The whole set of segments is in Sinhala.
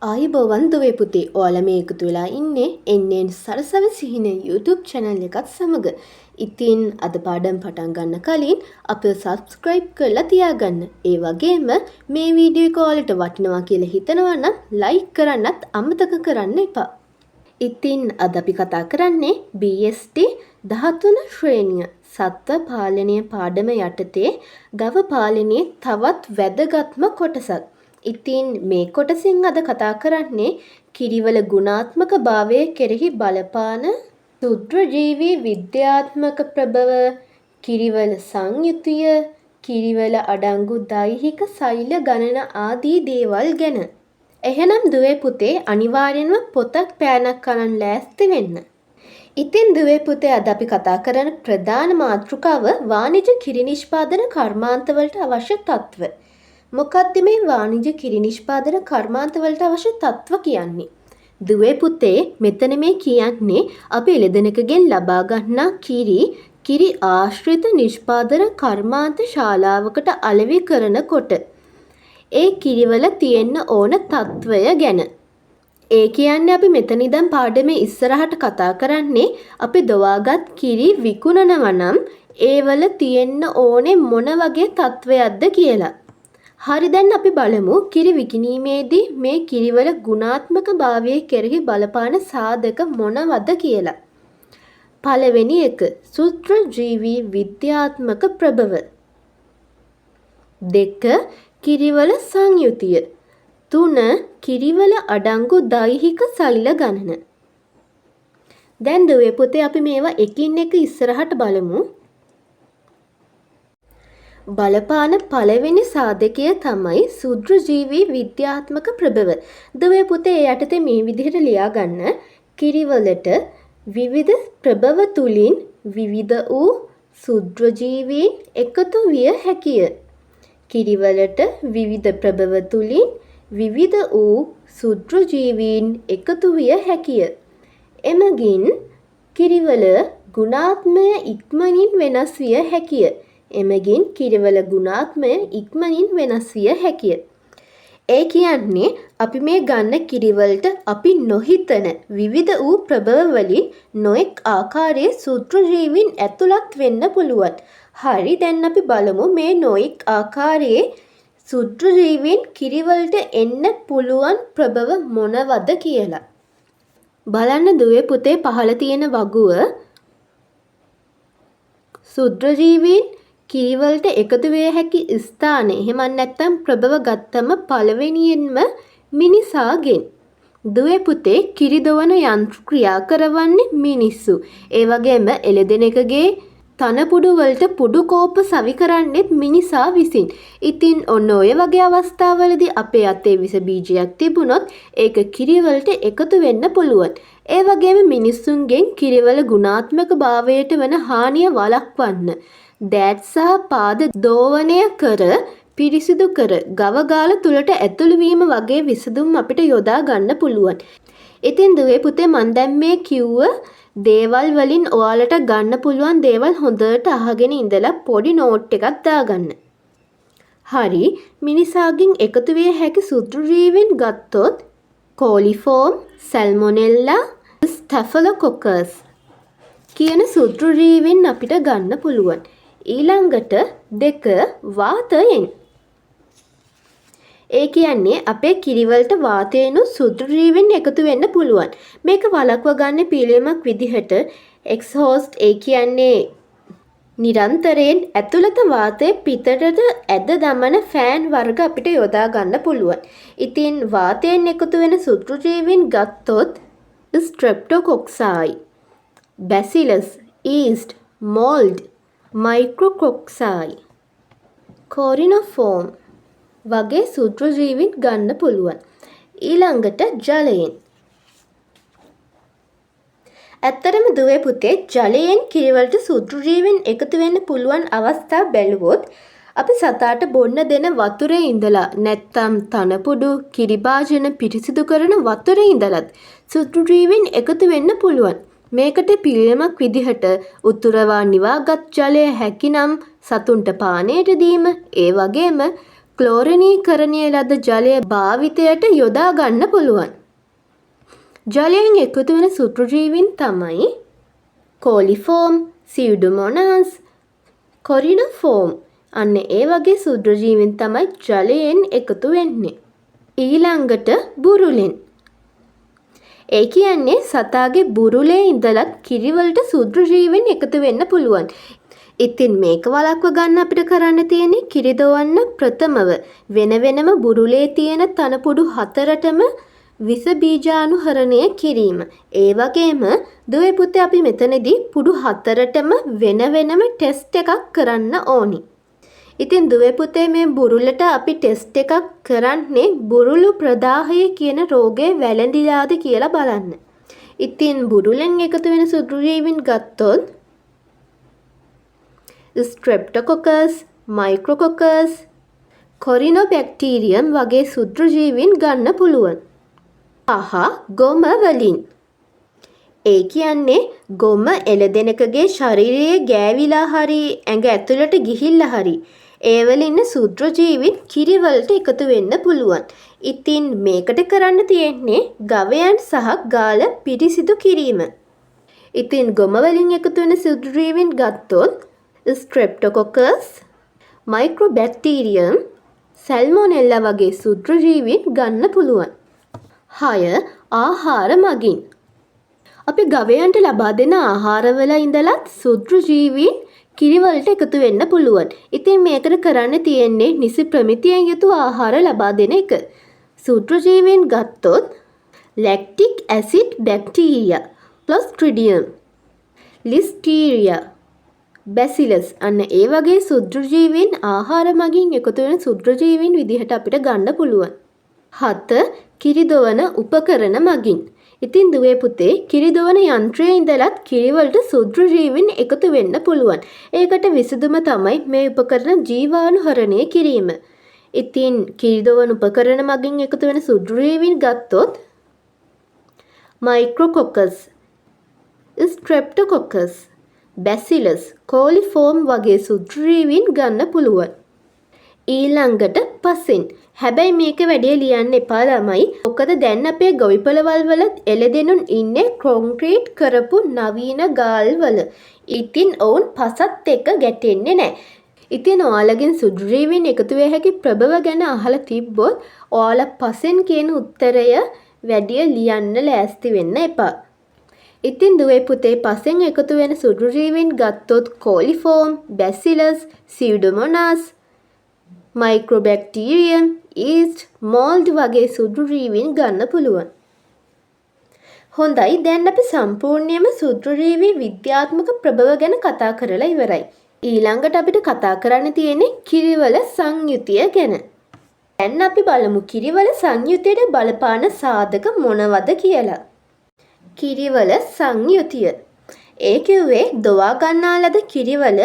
ආයුබෝවන් දුවේ පුතේ. ඔයාලා මේ එකතු වෙලා ඉන්නේ එන්නේ සරසව සිහින YouTube channel එකත් සමග. ඉතින් අද පාඩම් පටන් ගන්න කලින් අපිව subscribe කරලා තියාගන්න. ඒ වගේම මේ වීඩියෝ එක ඔයාලට වටිනවා කියලා හිතනවා නම් like කරන්නත් අමතක කරන්න එපා. ඉතින් අද අපි කතා කරන්නේ BST 13 ශ්‍රේණිය සත්ව පාලනය පාඩම යටතේ ගව පාලනයේ තවත් වැදගත්ම කොටසක්. ඉතින් මේ කොටසින් අද කතා කරන්නේ කිරිවල ගුණාත්මක භාවය කෙරෙහි බලපාන ශුද්‍රජීවී විද්‍යාත්මක ප්‍රභව, කිරිවල සංයුතිය, කිරිවල අඩංගු දෛහික සෛල ගණන ආදී දේවල් ගැන. එහෙනම් දුවේ පුතේ අනිවාර්යෙන්ම පොතක් පෑනක් අරන් ලෑස්ති වෙන්න. ඉතින් දුවේ පුතේ අද අපි කතා කරන ප්‍රධාන මාතෘකාව වාණිජ කිරි නිෂ්පාදන කර්මාන්තවලට අවශ්‍ය තත්ත්ව. මොකක්ද මේ වාණිජ කිරි නිෂ්පාදන කර්මාන්තවලට අවශ්‍ය තත්ත්ව කියන්නේ? දුවේ පුතේ මෙතන මේ කියන්නේ අපි එළදෙනකගෙන් ලබා ගන්නා කිරි ආශ්‍රිත නිෂ්පාදන කර්මාන්ත ශාලාවකට අලෙවි කරනකොට ඒ කිරිවල තියෙන්න ඕන තත්ත්වය ගැන. ඒ කියන්නේ අපි මෙතන ඉඳන් පාඩමේ ඉස්සරහට කතා කරන්නේ අපි දොවාගත් කිරි විකුණනවා නම් ඒවල තියෙන්න ඕනේ මොන වගේ තත්ත්වයක්ද කියලා. හරි, දැන් අපි බලමු කිරි විකිණීමේදී මේ කිරිවල ගුණාත්මක භාවය කෙරෙහි බලපාන සාධක මොනවද කියලා. පළවෙනි එක ශුද්‍රජීවී විද්‍යාත්මක ප්‍රභව. 2. කිරිවල සංයුතිය. 3. කිරිවල අඩංගු දෛහික සෛල ගණන. දැන් දුවේ පුතේ අපි මේවා එකින් එක ඉස්සරහට බලමු. බලපාන පළවෙනි සාධකය තමයි ශුද්‍රජීවී විද්‍යාත්මක ප්‍රභව. දුවේ පුතේ යටතේ මේ විදිහට ලියා ගන්න. කිරිවලට විවිධ ප්‍රභව තුලින් විවිධ වූ ශුද්‍රජීවීන් එකතු විය හැකිය. කිරිවලට විවිධ ප්‍රභව තුලින් විවිධ වූ ශුද්‍රජීවීන් එකතු විය හැකිය. එමගින් කිරිවල ගුණාත්මය ඉක්මනින් වෙනස් විය හැකිය. එමගින් කිරිවල ගුණාත්මය ඉක්මනින් වෙනස් විය හැකිය. ඒ කියන්නේ අපි මේ ගන්න කිරිවලට අපි නොහිතන විවිධ වූ ප්‍රභව වලින් නොඑක් ආකාරයේ ශුද්‍රජීවීන් ඇතුළත් වෙන්න පුළුවන්. හරි, දැන් අපි බලමු මේ නොඑක් ආකාරයේ ශුද්‍රජීවීන් කිරිවලට එන්න පුළුවන් ප්‍රභව මොනවද කියලා. බලන්න දුවේ පුතේ පහළ තියෙන වගුව ශුද්‍රජීවීන් කිරිවලට එකතු විය හැකි ස්ථානය. එහෙම නැත්නම් ප්‍රභව ගත්තම පළවෙනියෙන්ම මිනිසාගෙන්. දුවේ පුතේ කිරි දොවන යන්ත්‍ර ක්‍රියා කරවන්නේ මිනිස්සු. ඒ වගේම එළදෙනෙකුගේ තනපුඩු වලට පුඩු කෝප සවි කරන්නේත් මිනිසා විසින්. ඉතින් ඔන්න ඔය වගේ අවස්ථාවලදී අපේ අතේ විස බීජයක් තිබුණොත් ඒක කිරිවලට එකතු වෙන්න පුළුවන්. ඒ වගේම මිනිස්සුන්ගෙන් කිරිවල ගුණාත්මක භාවයට වන හානිය වළක්වන්න දෑත් සහ පාද දෝවනය කර පිරිසිදු කර ගවගාල තුලට ඇතුළු වීම වගේ විසඳුම් අපිට යොදා ගන්න පුළුවන්. ඉතින් දුවේ පුතේ මන් දැන් මේ කිව්ව දේවල් වලින් ඔයාලට ගන්න පුළුවන් දේවල් හොඳට අහගෙන ඉඳලා පොඩි නෝට් එකක් දාගන්න. හරි, මිනිසාගෙන් එකතු විය හැකි ශුද්‍රජීවීන් ගත්තොත් කෝලිෆෝම්, සැල්මොනෙල්ලා, ස්ටැෆිලොකොකස් කියන ශුද්‍රජීවීන් අපිට ගන්න පුළුවන්. ඊළඟට 2 වාතයෙන්. ඒ කියන්නේ අපේ කිරිවලට වාතයෙන්ු ශුද්‍රජීවීන් එකතු වෙන්න පුළුවන්. මේක වළක්වා ගන්න පිළියමක් විදිහට එක්ස්හෝස්ට්, ඒ කියන්නේ නිරන්තරයෙන් ඇතුළත වාතය පිටතට ඇද දමන ෆෑන් වර්ග අපිට යොදා ගන්න පුළුවන්. ඉතින් වාතයෙන් එකතු වෙන ශුද්‍රජීවීන් ගත්තොත් ස්ට්‍රෙප්ටොකොක්සයි, බැසිලස්, ඊස්ට්, මොල්ඩ්, මයික්‍රොකොක්සයි, කොරිනෝෆෝම් වගේ ශුද්‍රජීවීන් ගන්න පුළුවන්. ඊළඟට ජලයෙන්. ඇත්තටම දුවේ පුතේ ජලයෙන් කිරිවලට ශුද්‍රජීවීන් එකතු වෙන්න පුළුවන් අවස්ථා බැලුවොත් අපි සතාට බොන්න දෙන වතුරේ ඉඳලා නැත්තම් තනපුඩු කිරි භාජන පිරිසිදු කරන වතුරේ ඉඳලත් ශුද්‍රජීවීන් එකතු වෙන්න පුළුවන්. මේකට පිළියමක් විදිහට උතුරවා නිවාගත් ජලය හැකිනම් සතුන්ට පානයට දීම, ඒ වගේම ක්ලෝරිනීකරණය ලද ජලය භාවිතයට යොදා ගන්න පුළුවන්. ජලයෙන් එකතු වෙන සුත්‍රජීවීන් තමයි කෝලිෆෝම්, සියුඩෝමෝනාස්, කොරිනෝෆෝම්. අන්න ඒ වගේ සුත්‍රජීවීන් තමයි ජලයෙන් එකතු වෙන්නේ. ඊළඟට බුරුලෙන්. ඒ කියන්නේ සතාගේ බුරුලේ ඉඳලත් කිරිවලට සුත්‍රජීවීන් එකතු වෙන්න පුළුවන්. ඉතින් මේක වළක්ව ගන්න අපිට කරන්න තියෙන්නේ කිරි දොවන්න ප්‍රථමව වෙන වෙනම බුරුලේ තියෙන තනපුඩු 4ටම විස බීජානුහරණය කිරීම. ඒ වගේම දුවේ පුතේ අපි මෙතනදී පුඩු 4ටම වෙන වෙනම ටෙස්ට් එකක් කරන්න ඕනි. ඉතින් දුවේ පුතේ මේ බුරුලට අපි ටෙස්ට් එකක් කරන්නේ බුරුලු ප්‍රදාහය කියන රෝගය වැළඳිලාද කියලා බලන්න. ඉතින් බුරුලෙන් එකතු වෙන සුත්‍රජීවීන් ගත්තොත් ස්ට්‍රෙප්ටොකොකස්, මයික්‍රොකොකස්, කොරිනෝබැක්ටීරියම් වගේ සුත්‍රජීවීන් ගන්න පුළුවන්. ගොම වලින්. ඒ කියන්නේ ගොම එළදෙනකගේ ශරීරයේ ගෑවිලා හරි ඇඟ ඇතුළට ගිහිල්ලා හරි ඒ වල ඉන්න සුත්‍රජීවීන් කිරිවලට එකතු වෙන්න පුළුවන්. ඉතින් මේකට කරන්න තියෙන්නේ ගවයන් සහ ගාල පිරිසිදු කිරීම. ඉතින් ගොම වලින් එකතු වෙන සුත්‍රජීවීන් ගත්තොත් ස්ට්‍රෙප්ටොකොකස්, මයික්‍රොබැක්ටීරියම්, සැල්මොනෙල්ලා වගේ සුත්‍රජීවීන් ගන්න පුළුවන්. 6. ආහාර මගින්. අපි ගවයන්ට ලබා දෙන ආහාරවල ඉඳලත් සුත්‍රජීවීන් කිරිවලට එකතු වෙන්න පුළුවන්. ඉතින් මේකට කරන්න තියෙන්නේ නිසි ප්‍රමිතියෙන් යුතු ආහාර ලබා දෙන එක. සුත්‍රජීවීන් ගත්තොත් ලැක්ටික් ඇසිඩ් බැක්ටීරියා, ක්ලොස්ට්‍රිඩියම්, ලිස්ටීරියා, බැසිලස් අන්න ඒ වගේ සුත්‍රජීවීන් ආහාර මගින් එකතු වෙන සුත්‍රජීවීන් විදිහට අපිට ගන්න පුළුවන්. 7. කිරිදොවන උපකරණ මගින්. ඉතින් දුවේ පුතේ කිරිදොවන යන්ත්‍රයේ ඉඳලත් කිරිවලට සුත්‍රජීවීන් එකතු වෙන්න පුළුවන්. ඒකට විසඳුම තමයි මේ උපකරණ ජීවාණුහරණය කිරීම. ඉතින් කිරිදොවන උපකරණ මගින් එකතු වෙන සුත්‍රජීවීන් ගත්තොත් මයික්‍රොකොකස්, ස්ට්‍රෙප්ටොකොකස්, බැසිලස්, කෝලිෆෝම් වගේ සුත්‍රජීවීන් ගන්න පුළුවන්. ඊළඟට පසෙන්. හැබැයි මේක වැඩේ ලියන්න එපා ළමයි. මොකද දැන් අපේ ගොවිපළවල් වල එළදෙනුන් ඉන්නේ කොන්ක්‍රීට් කරපු නවීන ගාල් වල. ඉතින් ඔවුන් පසත් එක්ක ගැටෙන්නේ නැහැ. ඉතින් ඔයාලගෙන් සුත්‍රජීවීන් එකතු වෙ හැකි ප්‍රභව ගැන අහලා තිබ්බොත් ඔයාලා පසෙන් කියන උත්තරය වැඩි ලියන්න ලෑස්ති වෙන්න එපා. ඉතින් දුවේ පුතේ පසෙන් එකතු වෙන සුත්‍රජීවීන් ගත්තොත් කෝලිෆෝම්, බැසිලස්, සියුඩෝමෝනාස්, මයික්‍රොබැක්ටීරියම්, ඊස්ට්, මෝල්ඩ් වගේ සුත්‍රජීවීන් ගන්න පුළුවන්. හොඳයි, දැන් අපි සම්පූර්ණයෙන්ම සුත්‍රජීවී විද්‍යාත්මක ප්‍රභව ගැන කතා කරලා ඉවරයි. ඊළඟට අපිට කතා කරන්න තියෙන්නේ කිරිවල සංයුතිය ගැන. දැන් අපි බලමු කිරිවල සංයුතියට බලපාන සාධක මොනවද කියලා. කිරිවල සංයුතිය. ඒ කිව්වේ දොවා ගන්නා ලද කිරිවල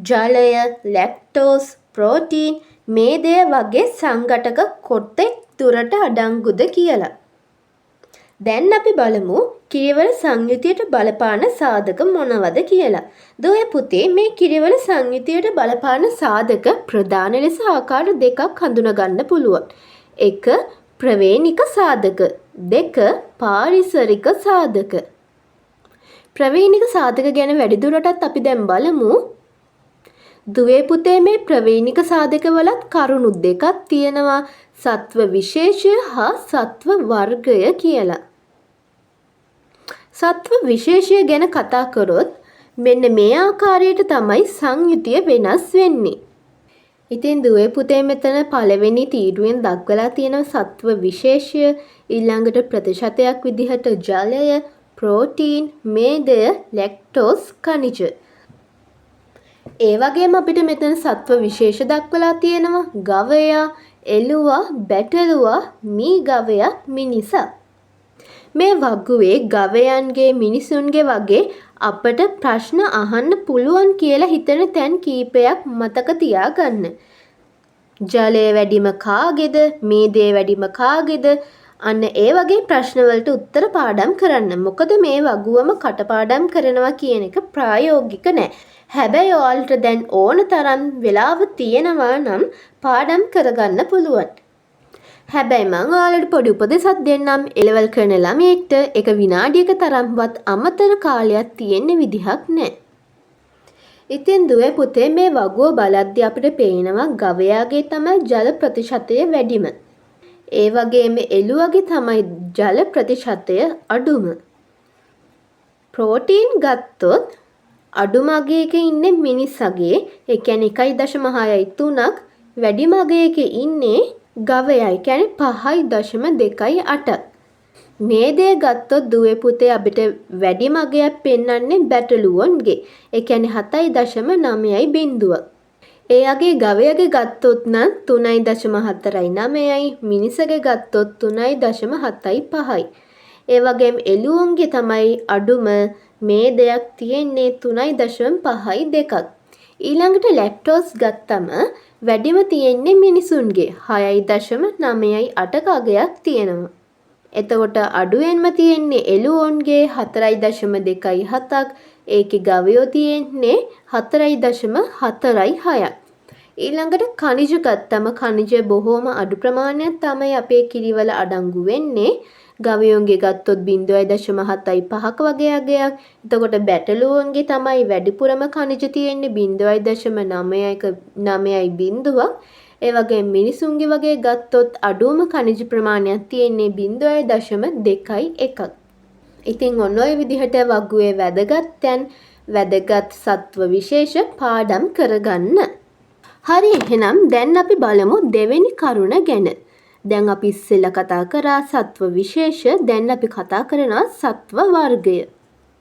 ජලය, ලැක්ටෝස්, ප්‍රෝටීන්, මේදය වගේ සංඝටක කොටෙක් දුරට අඩංගුද කියලා. දැන් අපි බලමු කිරිවල සංයුතියට බලපාන සාධක මොනවද කියලා. දුවේ පුතේ මේ කිරිවල සංයුතියට බලපාන සාධක ප්‍රධාන ලෙස ආකාර දෙකක් හඳුනා ගන්න පුළුවන්. 1. ප්‍රවේණික සාධක. 2. පාරිසරික සාධක. ප්‍රවේණික සාධක ගැන වැඩිදුරටත් අපි දැන් බලමු. දුවේ පුතේ මේ ප්‍රවේණික සාධකවලත් කරුණු දෙකක් තියෙනවා. සත්ව විශේෂය හා සත්ව වර්ගය කියලා. සත්ව විශේෂය ගැන කතා කරොත් මෙන්න මේ ආකාරයට තමයි සංයුතිය වෙනස් වෙන්නේ. ඉතින් දුවේ පුතේ මෙතන පළවෙනි තීරුවෙන් දක්වලා තියෙන සත්ව විශේෂය ඊළඟට ප්‍රතිශතයක් විදිහට ජලය, ප්‍රෝටීන්, මේදය, ලැක්ටෝස්, khනිජ. ඒ වගේම අපිට මෙතන සත්ව විශේෂ දක්වලා තියෙනවා. ගවයා, එළුවා, බැටළුවා, මී ගවයා, මිනිසා. මේ වගුවේ ගවයන්ගේ මිනිසුන්ගේ වගේ අපට ප්‍රශ්න අහන්න පුළුවන් කියලා හිතන තැන් කීපයක් මතක තියාගන්න. ජලය වැඩිම කාගේද? මේදේ වැඩිම කාගේද? අන්න ඒ වගේ ප්‍රශ්නවලට උත්තර පාඩම් කරන්න. මොකද මේ වගුවම කටපාඩම් කරනවා කියන එක ප්‍රායෝගික නෑ. හැබැයි ඔයාලට දැන් ඕන තරම් වෙලාව තියෙනවා නම් පාඩම් කරගන්න පුළුවන්. හැබැයි මං ඔයාලට පොඩි උපදෙසක් දෙන්නම්. එලෙවල් කරන ළමයෙක්ට එක විනාඩියක තරම්වත් අමතර කාලයක් තියෙන්න විදිහක් නෑ. ඉතින් දුවේ පුතේ මේ වගුව බලද්දී අපිට පේනවා ගවයාගේ තමයි ජල ප්‍රතිශතය වැඩිම. ඒ වගේම එළුවගේ තමයි ජල ප්‍රතිශතය අඩුම. ප්‍රෝටීන් ගත්තොත් අඩුම අගයක ඉන්නේ මිනිස්සගේ, ඒ කියන්නේ 1.6යි 3ක්. වැඩිම අගයක ඉන්නේ ගවයයි, කියන්නේ 5.28ක්. මේ දේ ගත්තොත් දුවේ පුතේ අපිට වැඩිම අගයක් පෙන්වන්නේ බැටළුවන්ගේ. ඒ කියන්නේ 7.9යි බිඳුවක්. ඒ අගේ ගවයගේ ගත්තොත් නම් 3.49යි, මිනිසගේ ගත්තොත් 3.75යි. ඒ වගේම එළුවන්ගේ තමයි අඩුම මේ දෙයක් තියෙන්නේ 3.5යි 2ක්. ඊළඟට ලැක්ටෝස් ගත්තම වැඩිම තියෙන්නේ මිනිසුන්ගේ 6.9යි 8ක අගයක් තියෙනවා. එතකොට අඩුවෙන්ම තියෙන්නේ එළුවන්ගේ 4.2යි 7ක්. ඒකේ ගවයෝ තියෙන්නේ 4.4යි 6ක්. ඊළඟට khනිජ ගත්තම khනිජ බොහෝම අඩු ප්‍රමාණයක් තමයි අපේ කිරිවල අඩංගු වෙන්නේ. ගවයන්ගේ ගත්තොත් 0.7යි 5ක වගේ අගයක්. එතකොට බැටළුවන්ගේ තමයි වැඩිපුරම khනිජ තියෙන්නේ 0.9යි බිඳුවක්. ඒ වගේ මිනිසුන්ගේ වගේ ගත්තොත් අඩුවම khනිජ ප්‍රමාණයක් තියෙන්නේ 0.2යි 1ක්. ඉතින් ඔන්න ඔය විදිහට වගුවේ වැදගත් සත්ව විශේෂ පාඩම් කරගන්න. හරි, එහෙනම් දැන් අපි බලමු දෙවෙනි කරුණ ගැන. දැන් අපි ඉස්සෙල්ලා කතා කරා සත්ව විශේෂ, දැන් අපි කතා කරනවා සත්ව වර්ගය.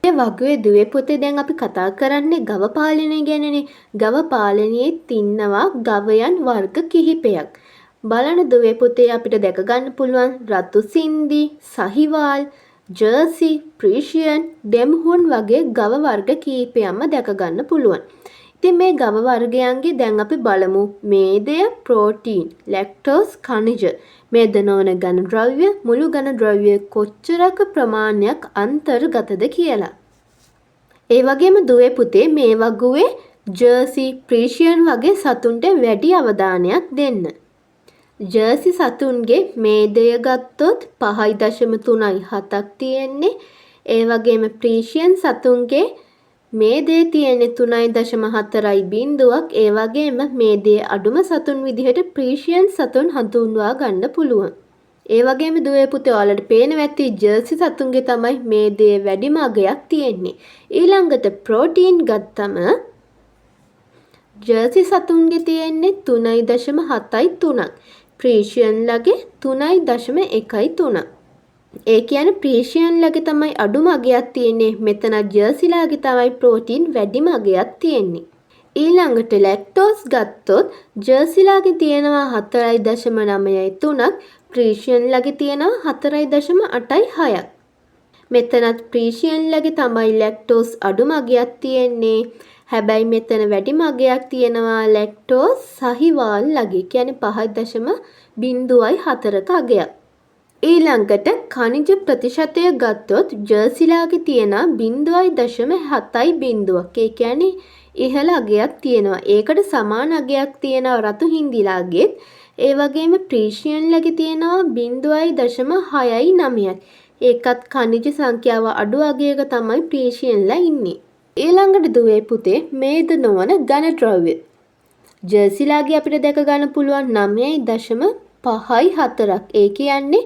මේ වගුවේ දුවේ පුතේ දැන් අපි කතා කරන්නේ ගව පාලනය ගැනනේ. ගව පාලනයේ ඉන්නවා ගවයන් වර්ග කිහිපයක්. බලන්න දුවේ පුතේ අපිට දැක ගන්න පුළුවන් රතු සින්දි, සහිවාල්, ජර්සි, ප්‍රීෂියන්, ඩෙම්හුන් වගේ ගව වර්ග කීපයක්ම දැක ගන්න පුළුවන්. ඉතින් මේ ගව වර්ගයන්ගේ දැන් අපි බලමු මේදය, ප්‍රෝටීන්, ලැක්ටෝස්, khනිජ, මේද නොවන ඝන ද්‍රව්‍ය, මුළු ඝන ද්‍රව්‍ය කොච්චරක ප්‍රමාණයක් අන්තර්ගතද කියලා. ඒ වගේම දුවේ පුතේ මේ වගුවේ ජර්සි, ප්‍රීෂියන් වගේ සතුන්ට වැඩි අවධානයක් දෙන්න. ජර්සි සතුන්ගේ මේදය ගත්තොත් 5.3යි 7ක් තියෙන්නේ. ඒ වගේම ප්‍රීෂියන් සතුන්ගේ මේදේ තියෙන්නේ 3.4යි බිඳුවක්. ඒ වගේම මේදේ අඩුම සතුන් විදිහට ප්‍රීෂියන් සතුන් හඳුන්වා ගන්න පුළුවන්. ඒ වගේම දුවේ පුතේ ඔයාලට පේනවා ඇති ජර්සි සතුන්ගේ තමයි මේදේ වැඩිම අගයක් තියෙන්නේ. ඊළඟට ප්‍රෝටීන් ගත්තම ජර්සි සතුන්ගේ තියෙන්නේ 3.7යි 3ක්. ප්‍රීෂියන්ලගේ 3.1යි 3ක්. ඒ කියන්නේ ප්‍රීෂියන්ලගේ තමයි අඩුම අගයක් තියෙන්නේ. මෙතන ජර්සිලාගේ තමයි ප්‍රෝටීන් වැඩිම අගයක් තියෙන්නේ. ඊළඟට ලැක්ටෝස් ගත්තොත් ජර්සිලාගේ තියෙනවා 4.9යි 3ක්. ප්‍රීෂියන්ලගේ තියෙනවා 4.8යි 6ක්. මෙතනත් ප්‍රීෂියන්ලගේ තමයි ලැක්ටෝස් අඩුම අගයක් තියෙන්නේ. හැබැයි මෙතන වැඩිම අගයක් තියෙනවා ලැක්ටෝස් සහිවාල්ලගේ. කියන්නේ 5.04ක අගයක්. ඊළඟට khනිජ ප්‍රතිශතය ගත්තොත් ජර්සිලාගේ තියෙන 0.7යි බිඳුවක්. ඒ කියන්නේ ඉහළ අගයක් තියෙනවා. ඒකට සමාන අගයක් තියෙනවා රතු හින්දිලාගේත්. ඒ වගේම ප්‍රීෂියන්ලගේ තියෙනවා 0.6යි 9ක්. ඒකත් khනිජ සංඛ්‍යාව අඩු අගයක තමයි ප්‍රීෂියන්ලා ඉන්නේ. ඊළඟට දුවේ පුතේ මේද නොවන ඝන ද්‍රව්‍ය. ජර්සිලාගේ අපිට දැක ගන්න පුළුවන් 9.5යි 4ක්. ඒ කියන්නේ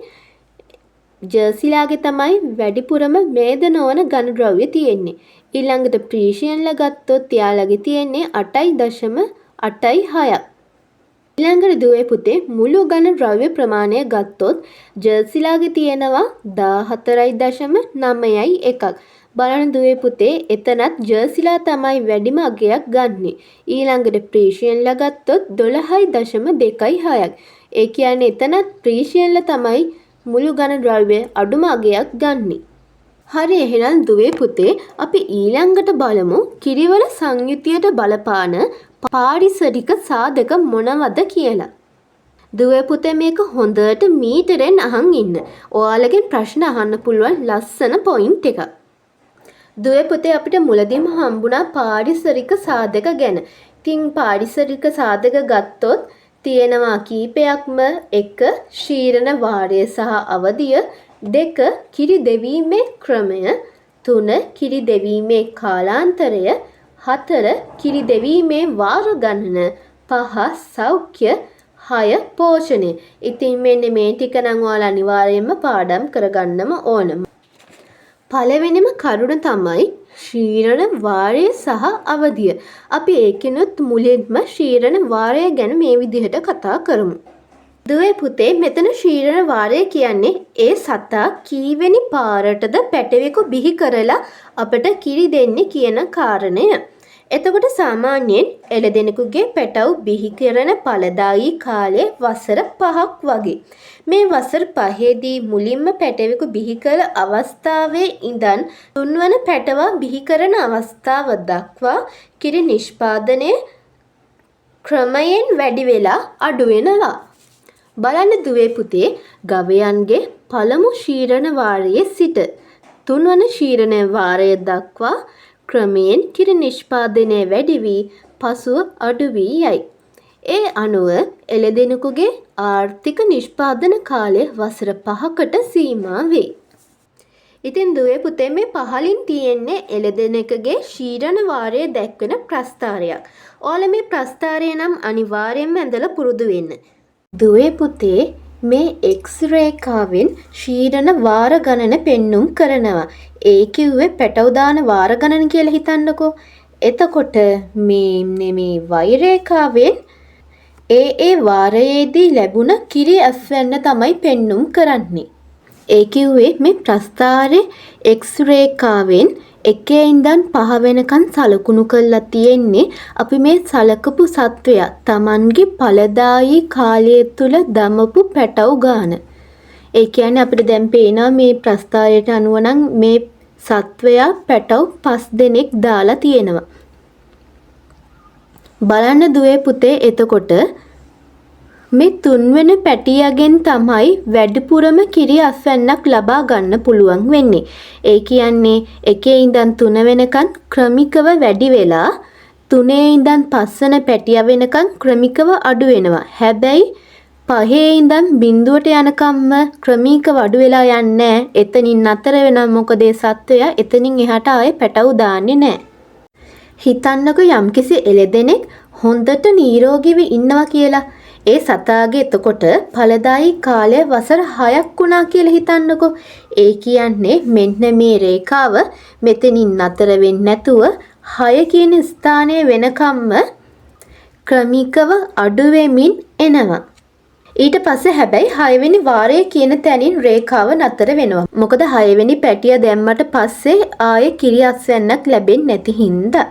ජර්සිලාගේ තමයි වැඩිපුරම මේද නොවන ඝන ද්‍රව්‍ය තියෙන්නේ. ඊළඟට ප්‍රීෂියන්ලා ගත්තොත් එයාලගේ තියෙන්නේ 8.8යි 6ක්. ඊළඟට දුවේ පුතේ මුළු ඝන ද්‍රව්‍ය ප්‍රමාණය ගත්තොත් ජර්සිලාගේ තියෙනවා 14.9යි 1ක්. බලන්න දුවේ පුතේ එතනත් ජර්සිලා තමයි වැඩිම අගයක් ගන්නෙ. ඊළඟට ප්‍රීෂියන්ලා ගත්තොත් 12.2යි 6ක්. ඒ කියන්නේ එතනත් ප්‍රීෂියන්ලා තමයි මුළු ඝන ද්‍රව්‍ය අඩුම අගයක් ගන්නෙ. හරි, එහෙනම් දුවේ පුතේ අපි ඊළඟට බලමු කිරිවල සංයුතියට බලපාන පාරිසරික සාධක මොනවද කියලා. දුවේ පුතේ මේක හොඳට මීටරෙන් අහන් ඉන්න. ඔයාලගෙන් ප්‍රශ්න අහන්න පුළුවන් ලස්සන පොයින්ට් එකක්. දුවේ පුතේ අපිට මුලදීම හම්බුණා පාරිසරික සාධක ගැන. ඉතින් පාරිසරික සාධක ගත්තොත් තියෙනවා කීපයක්ම. 1 ශීරණ වාරය සහ අවධිය, 2 කිරි දෙවීමේ ක්‍රමය, 3 කිරි දෙවීමේ කාලාන්තරය, 4 කිරි දෙවීමේ වාර ගණන, 5 සෞඛ්‍ය, 6 පෝෂණය. ඉතින් මෙන්න මේ ටික නම් ඔයාලා අනිවාර්යයෙන්ම පාඩම් කරගන්නම ඕන. පළවෙනිම කරුණ තමයි ශීරණ වාරය සහ අවධිය. අපි ඒකිනුත් මුලින්ම ශීරණ වාරය ගැන මේ විදිහට කතා කරමු. දුවේ පුතේ මෙතන ශීරණ වාරය කියන්නේ ඒ සතා කීවෙනි පාරටද පැටවෙකු බිහි කරලා අපට කිරි දෙන්නේ කියන කාරණය. එතකොට සාමාන්‍යයෙන් එළදෙනෙකුගේ පැටව් බිහි කරන ඵලදායී කාලය වසර 5ක් වගේ. මේ වසර 5ේදී මුලින්ම පැටවෙකු බිහි කළ අවස්ථාවේ ඉඳන් තුන්වන පැටවා බිහි කරන අවස්ථාව දක්වා කිරි නිෂ්පාදනය ක්‍රමයෙන් වැඩි වෙලා අඩු වෙනවා. බලන්න දුවේ පුතේ ගවයන්ගේ පළමු ශීරණ වාරයේ සිට තුන්වන ශීරණ වාරය දක්වා ක්‍රමයෙන් කිරි නිෂ්පාදනය වැඩි වී පසුව අඩු වී යයි. ඒ අනුව එළදෙනෙකුගේ ආර්ථික නිෂ්පාදන කාලය වසර 5කට සීමා වේ. ඉතින් දුවේ පුතේ මේ පහලින් තියෙන්නේ එළදෙනෙකුගේ ශීරණ වාරය දැක්වෙන ප්‍රස්ථාරයක්. ඔයාලා මේ ප්‍රස්ථාරය නම් අනිවාර්යයෙන්ම ඇඳලා පුරුදු වෙන්න. දුවේ පුතේ මේ X රේඛාවෙන් ශීරණ වාර ගණන පෙන්눔 කරනවා. ඒ කිව්වේ පැටව දාන වාර ගණන කියලා හිතන්නකෝ. එතකොට මේ Y රේඛාවෙන් ඒ වාරයේදී ලැබුණ කිරි ඇස්වැන්න තමයි පෙන්눔 කරන්නේ. ඒ කිව්වේ මේ ප්‍රස්ථාරයේ X රේඛාවෙන් 1 ඉඳන් 5 වෙනකන් සලකුණු කරලා තියෙන්නේ අපි මේ සලකපු සත්වයා Tamanගේ ඵලදායී කාලය තුල දමපු පැටව ගාන. ඒ කියන්නේ අපිට දැන් පේනවා මේ ප්‍රස්ථාරයට අනුව නම් මේ සත්වයා පැටව 5 දෙනෙක් දාලා තියෙනවා. බලන්න දුවේ පුතේ එතකොට මේ තුන්වෙනි පැටියාගෙන් තමයි වැඩිපුරම කිරි අස්වැන්නක් ලබා ගන්න පුළුවන් වෙන්නේ. ඒ කියන්නේ 1 ඉඳන් 3 වෙනකන් ක්‍රමිකව වැඩි වෙලා 3 ඉඳන් 5 වෙනි පැටියා වෙනකන් ක්‍රමිකව අඩු වෙනවා. හැබැයි 5 ඉඳන් 0ට යනකම්ම ක්‍රමිකව අඩු වෙලා යන්නේ. එතනින් නතර වෙනවා. මොකද ඒ සත්වයා එතනින් එහාට ආයේ පැටව දාන්නේ නැහැ. හිතන්නකෝ යම්කිසි එළදෙනෙක් හොඳට නිරෝගීව ඉන්නවා කියලා. ඒ සතාගේ එතකොට ඵලදායී කාලය වසර 6ක් වුණා කියලා හිතන්නකෝ. ඒ කියන්නේ මෙන්න මේ රේඛාව මෙතනින් නතර වෙන්නේ නැතුව 6 කියන ස්ථානයේ වෙනකම්ම ක්‍රමිකව අඩු වෙමින් එනවා. ඊට පස්සේ හැබැයි 6 වෙනි වාරයේ කියන තැනින් රේඛාව නතර වෙනවා. මොකද 6 වෙනි පැටිය දැම්මට පස්සේ ආයේ කිරි අස්වැන්නක් ලැබෙන්නේ නැති හින්දා.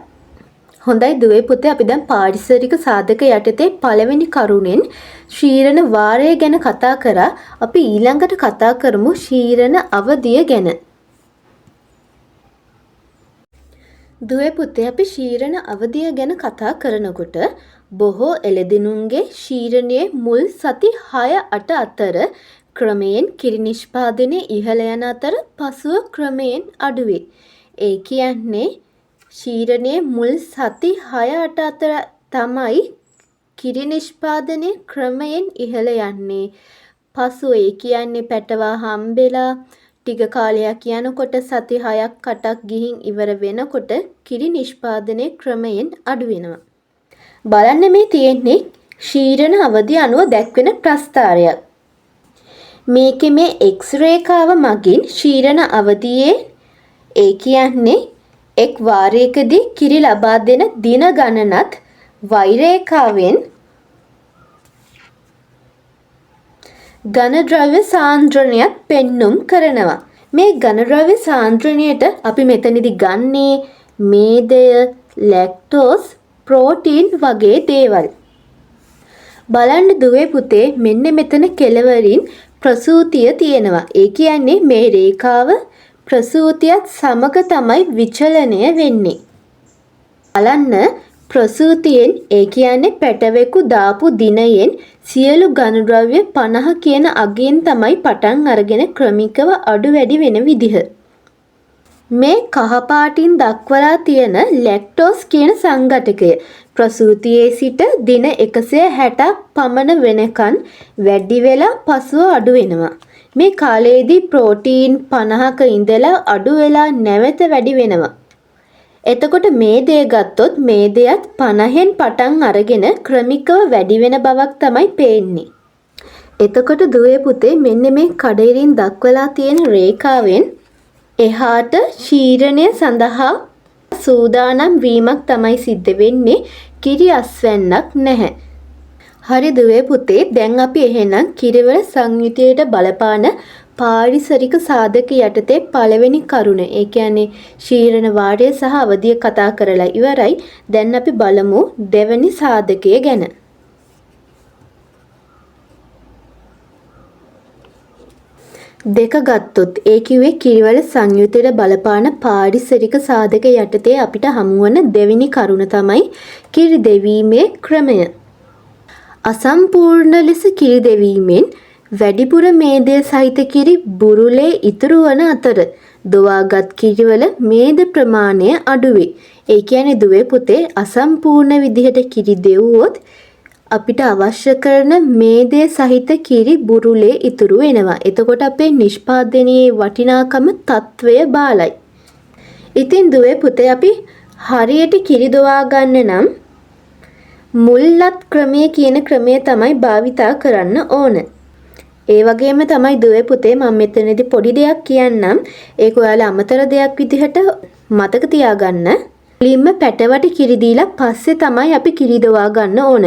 හොඳයි දුවේ පුතේ අපි දැන් පාරිසරික සාධක යටතේ පළවෙනි කරුණෙන් ශීරණ වාරය ගැන කතා කරා. අපි ඊළඟට කතා කරමු ශීරණ අවධිය ගැන. දුවේ පුතේ අපි ශීරණ අවධිය ගැන කතා කරනකොට බොහෝ එළදෙනුන්ගේ ශීරණයේ මුල් සති 6-8 අතර ක්‍රමයෙන් කිරි නිෂ්පාදනය ඉහළ යන අතර පසුව ක්‍රමයෙන් අඩු වේ. ඒ කියන්නේ ශීරණයේ මුල් සති 6-8 අතර තමයි කිරි නිෂ්පාදනය ක්‍රමයෙන් ඉහළ යන්නේ. පසුව ඒ කියන්නේ පැටවා හම්බෙලා ටික කාලයක් යනකොට සති 6-8ක් ගිහින් ඉවර වෙනකොට කිරි නිෂ්පාදනය ක්‍රමයෙන් අඩු වෙනවා. බලන්න මේ තියෙන්නේ ශීරණ අවධිය අනුව දැක්වෙන ප්‍රස්ථාරයක්. මේකේ මේ X රේඛාව මගින් ශීරණ අවධියේ ඒ කියන්නේ එක් වාරයකදී කිරි ලබා දෙන දින ගණනත් Y රේඛාවෙන් ඝන ද්‍රව්‍ය සාන්ද්‍රණයත් පෙන්눔 කරනවා. මේ ඝන ද්‍රව්‍ය සාන්ද්‍රණයට අපි මෙතනදී ගන්නේ මේදය, ලැක්ටෝස්, ප්‍රෝටීන් වගේ දේවල්. බලන්න දුවේ පුතේ මෙන්න මෙතන කෙළවරින් ප්‍රසූතිය තියෙනවා. ඒ කියන්නේ මේ රේඛාව ප්‍රසූතියත් සමග තමයි විචලනය වෙන්නේ. බලන්න ප්‍රසූතියෙන් ඒ කියන්නේ පැටවෙකු දාපු දිනයෙන් සියලු ඝනද්‍රව්‍ය 50 කියන අගයෙන් තමයි පටන් අරගෙන ක්‍රමිකව අඩු වැඩි වෙන විදිහ. මේ කහපාටින් දක්වලා තියෙන ලැක්ටෝස් කියන සංඝටකය ප්‍රසූතියේ සිට දින 160ක් පමණ වෙනකන් වැඩි වෙලා පසුව අඩු වෙනවා. මේ කාලයේදී ප්‍රෝටීන් 50ක ඉඳලා අඩු වෙලා නැවත වැඩි වෙනවා. එතකොට මේදය ගත්තොත් මේදයත් 50න් පටන් අරගෙන ක්‍රමිකව වැඩි වෙන බවක් තමයි පේන්නේ. එතකොට දුවේ පුතේ මෙන්න මේ කඩේරින් දක්වලා තියෙන රේඛාවෙන් එහාට ශීරණය සඳහා සූදානම් වීමක් තමයි සිද්ධ වෙන්නේ. කිරි අස්වැන්නක් නැහැ. හරි දුවේ පුතේ දැන් අපි එහෙනම් කිරිවල සංයුතියට බලපාන පාරිසරික සාධක යටතේ පළවෙනි කරුණ ඒ කියන්නේ ශීරණ වාරය සහ අවධිය කතා කරලා ඉවරයි. දැන් අපි බලමු දෙවෙනි සාධකය ගැන. දෙක ගත්තොත් ඒ කිව්වේ කිරිවල සංයුතියට බලපාන පාරිසරික සාධක යටතේ අපිට හමුවන දෙවෙනි කරුණ තමයි කිරි දෙවීමේ ක්‍රමය. අසම්පූර්ණ ලෙස කිරි දෙවීමෙන් වැඩිපුර මේදය සහිත කිරි බුරුලේ ඉතුරු වන අතර දොවාගත් කිරිවල මේද ප්‍රමාණය අඩු වේ. ඒ කියන්නේ දුවේ පුතේ අසම්පූර්ණ විදිහට කිරි දෙවුවොත් අපිට අවශ්‍ය කරන මේදය සහිත කිරි බුරුලේ ඉතුරු වෙනවා. එතකොට අපේ නිෂ්පාදනයේ වටිනාකම තත්වය බාලයි. ඉතින් දුවේ පුතේ අපි හරියට කිරි දොවා ගන්න නම් මුල්ලත් ක්‍රමය කියන ක්‍රමය තමයි භාවිතා කරන්න ඕන. ඒ වගේම තමයි දුවේ පුතේ මම මෙතනදී පොඩි දෙයක් කියන්නම්. ඒක ඔයාලා අමතර දෙයක් විදිහට මතක තියාගන්න. මුලින්ම පැටවට කිරි දීලා පස්සේ තමයි අපි කිරි දොවා ගන්න ඕන.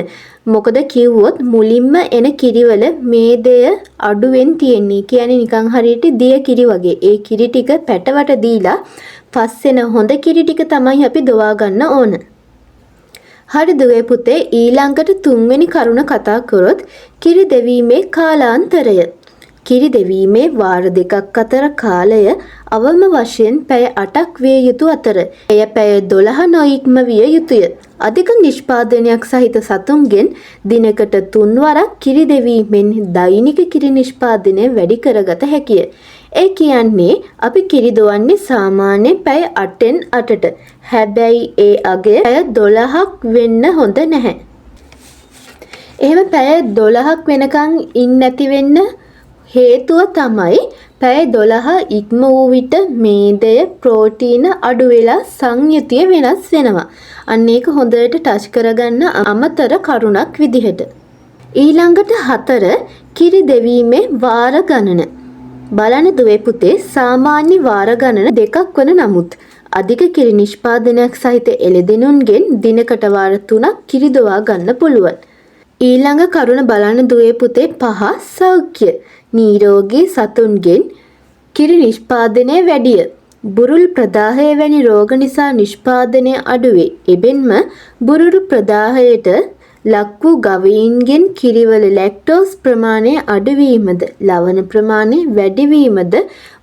මොකද කිව්වොත් මුලින්ම එන කිරිවල මේදය අඩුවෙන් තියෙන්නේ. කියන්නේ නිකන් හරියට දිය කිරි වගේ. ඒ කිරි ටික පැටවට දීලා පස්සෙන හොඳ කිරි ටික තමයි අපි දොවා ගන්න ඕන. හරි දුවේ පුතේ ඊළඟට තුන්වෙනි කරුණ කතා කරොත් කිරි දෙවීමේ කාලාන්තරය. කිරි දෙවීමේ වාර දෙකක් අතර කාලය අවම වශයෙන් පැය 8ක් විය යුතු අතර එය පැය 12 නොඉක්ම විය යුතුය. අධික නිෂ්පාදනයක් සහිත සතුන්ගෙන් දිනකට 3 වරක් කිරි දෙවීමෙන් දෛනික කිරි නිෂ්පාදනය වැඩි කරගත හැකිය. ඒ කියන්නේ අපි කිරි දොවන්නේ සාමාන්‍යයෙන් පැය 8න් 8ට. හැබැයි ඒ අගය පැය 12ක් වෙන්න හොඳ නැහැ. එහෙම පැය 12ක් වෙනකන් ඉන්නේ නැති වෙන්න හේතුව තමයි පැය 12 ඉක්ම වූ විට මේදය ප්‍රෝටීන අඩු වෙලා සංයුතිය වෙනස් වෙනවා. අන්න ඒක හොඳට ටච් කරගන්න අමතර කරුණක් විදිහට. ඊළඟට 4 කිරි දෙවීමේ වාර ගණන. බලන්න දුවේ පුතේ සාමාන්‍ය වාර ගණන දෙකක් වන නමුත් අධික කිරි නිෂ්පාදනයක් සහිත එළදෙනුන්ගෙන් දිනකට වාර 3ක් කිරි දොවා ගන්න පුළුවන්. ඊළඟ කරුණ බලන්න දුවේ පුතේ 5 සෞඛ්‍ය. නිරෝගී සතුන්ගෙන් කිරි නිෂ්පාදනය වැඩිය. බුරුල් ප්‍රදාහය වැනි රෝග නිසා නිෂ්පාදනය අඩුවේ. එබැවින්ම බුරුල් ප්‍රදාහයට ලක් වූ ගවයින්ගෙන් කිරිවල ලැක්ටෝස් ප්‍රමාණය අඩුවීමද, ලවණ ප්‍රමාණය වැඩිවීමද,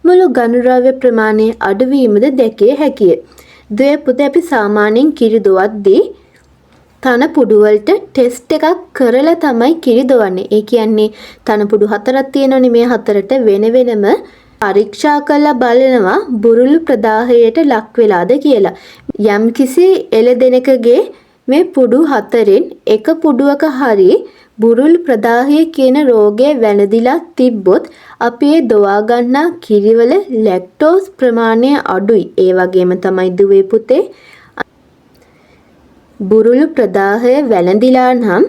මුළු ඝනද්‍රව්‍ය ප්‍රමාණය අඩුවීමද දැකිය හැකිය. දුවේ පුතේ අපි සාමාන්‍යයෙන් කිරි දොවද්දී තනපුඩු වලට ටෙස්ට් එකක් කරලා තමයි කිරි දොවන්නේ. ඒ කියන්නේ තනපුඩු 4ක් තියෙනවනේ මේ 4ට වෙන වෙනම පරීක්ෂා කරලා බලනවා බුරුල් ප්‍රදාහයට ලක් වෙලාද කියලා. යම්කිසි එළදෙනකගේ මේ පුඩු 4න් එක පුඩුවක හරි බුරුල් ප්‍රදාහය කියන රෝගය වැළඳිලා තිබ්බොත් අපි ඒ දොවා ගන්නා කිරිවල ලැක්ටෝස් ප්‍රමාණය අඩුයි. ඒ වගේම තමයි දුවේ පුතේ බුරුල් ප්‍රදාහය වැළඳිලා නම්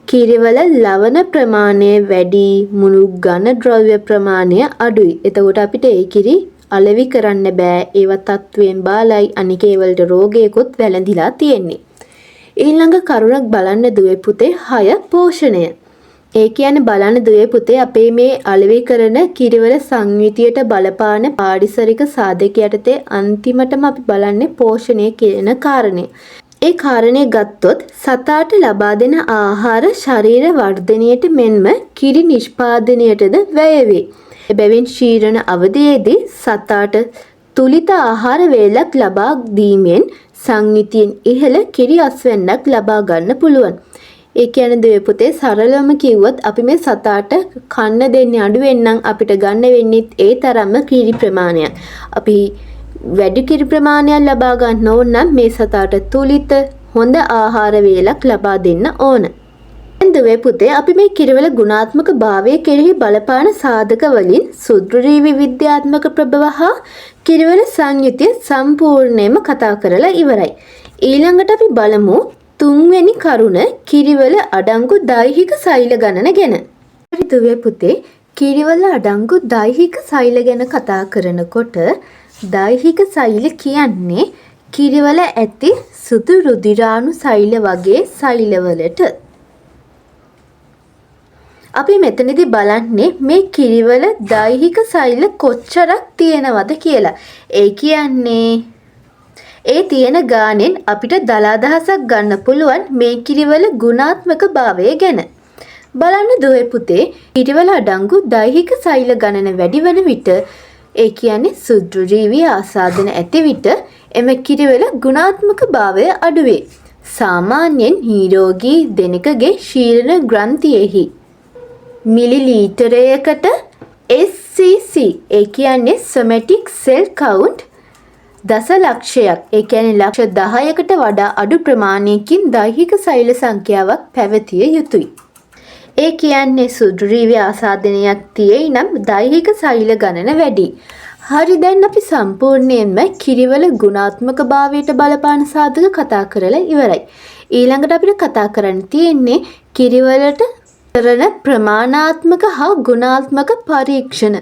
කිරිවල ලවණ ප්‍රමාණය වැඩි, මුළු ඝනද්‍රව්‍ය ප්‍රමාණය අඩුයි. එතකොට අපිට ඒ කිරි අලෙවි කරන්න බෑ. ඒවා තත්වයෙන් බාලයි. අනික ඒ වලට රෝගයකොත් වැළඳිලා තියෙන්නේ. ඊළඟ කරුණක් බලන්න දුවේ පුතේ 6 පෝෂණය. ඒ කියන්නේ බලන්න දුවේ පුතේ අපේ මේ අලෙවි කරන කිරිවල සංයුතියට බලපාන පාරිසරික සාධක යටතේ අන්තිමටම අපි බලන්නේ පෝෂණය කියන කාරණය. ඒ කාරණේ ගත්තොත් සතාට ලබා දෙන ආහාර ශරීර වර්ධනයට මෙන්ම කිරි නිෂ්පාදනයටද වැය වේ. එබැවින් ශීරණ අවධියේදී සතාට තුලිත ආහාර වේලක් ලබා දීමෙන් සංයුතියෙන් ඉහළ කිරි අස්වැන්නක් ලබා ගන්න පුළුවන්. ඒ කියන්නේ දෙවියන් පුතේ සරලවම කිව්වොත් අපි මේ සතාට කන්න දෙන්නේ අඩුවෙන් නම් අපිට ගන්න වෙන්නේ ඒ තරම්ම කිරි ප්‍රමාණයක්. අපි වැඩි කිරි ප්‍රමාණයක් ලබා ගන්න ඕන නම් මේ සතාට තුලිත හොඳ ආහාර වේලක් ලබා දෙන්න ඕන. දෙවියන් පුතේ අපි මේ කිරිවල ගුණාත්මක භාවය කෙරෙහි බලපාන සාධක වලින් සුද්‍රීවි විද්‍යාත්මක ප්‍රභව හා කිරිවල සංයුතිය සම්පූර්ණයෙන්ම කතා කරලා ඉවරයි. ඊළඟට අපි බලමු තුන්වෙනි කරුණ කිරිවල අඩංගු දෛහික සෛල ගණන ගැන. හරි පුතේ කිරිවල අඩංගු දෛහික සෛල ගැන කතා කරනකොට දෛහික සෛල කියන්නේ කිරිවල ඇති සුදු රුධිරාණු සෛල වගේ සෛලවලට. අපි මෙතනදී බලන්නේ මේ කිරිවල දෛහික සෛල කොච්චරක් තියෙනවද කියලා. ඒ කියන්නේ ඒ තියෙන ගානෙන් අපිට දල අදහසක් ගන්න පුළුවන් මේ කිරිවල ගුණාත්මක භාවය ගැන. බලන්න දුවේ පුතේ කිරිවල අඩංගු දෛහික සෛල ගණන වැඩි වන විට ඒ කියන්නේ සුද්‍රුජීවී ආසාදන ඇති විට එම කිරිවල ගුණාත්මක භාවය අඩු වේ. සාමාන්‍යයෙන් නිරෝගී දෙනෙකගේ ශීරණ ග්‍රන්ථියෙහි මිලිලීටරයකට SCC ඒ කියන්නේ somatic cell count දසලක්ෂයක් ඒ කියන්නේ ලක්ෂ 10කට වඩා අඩු ප්‍රමාණයකින් දෛහික සෛල සංඛ්‍යාවක් පැවතිය යුතුයි. ඒ කියන්නේ සුද්‍රීවී ආසාදනයක් තියෙයි නම් දෛහික සෛල ගණන වැඩි. හරි දැන් අපි සම්පූර්ණයෙන්ම කිරිවල ගුණාත්මක භාවයට බලපාන සාධක කතා කරලා ඉවරයි. ඊළඟට අපිට කතා කරන්න තියෙන්නේ කිරිවලට කරන ප්‍රමාණාත්මක හා ගුණාත්මක පරීක්ෂණ.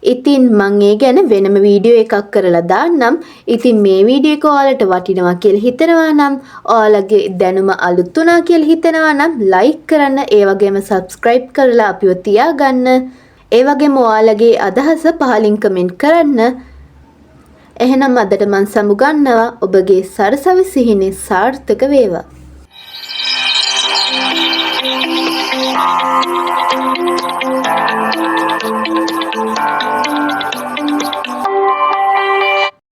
ඉතින් මම ඒ ගැන වෙනම වීඩියෝ එකක් කරලා දාන්නම්. ඉතින් මේ වීඩියෝ එක ඔයාලට වටිනවා කියලා හිතනවා නම් ඔයාලගේ දැනුම අලුත් වුණා කියලා හිතනවා නම් ලයික් කරන්න, ඒ වගේම subscribe කරලා අපිව තියාගන්න. ඒ වගේම ඔයාලගේ අදහස පහලින් කමෙන්ට් කරන්න. එහෙනම් අදට මම සමුගන්නවා. ඔබගේ සරසවි සිහිනේ සාර්ථක වේවා.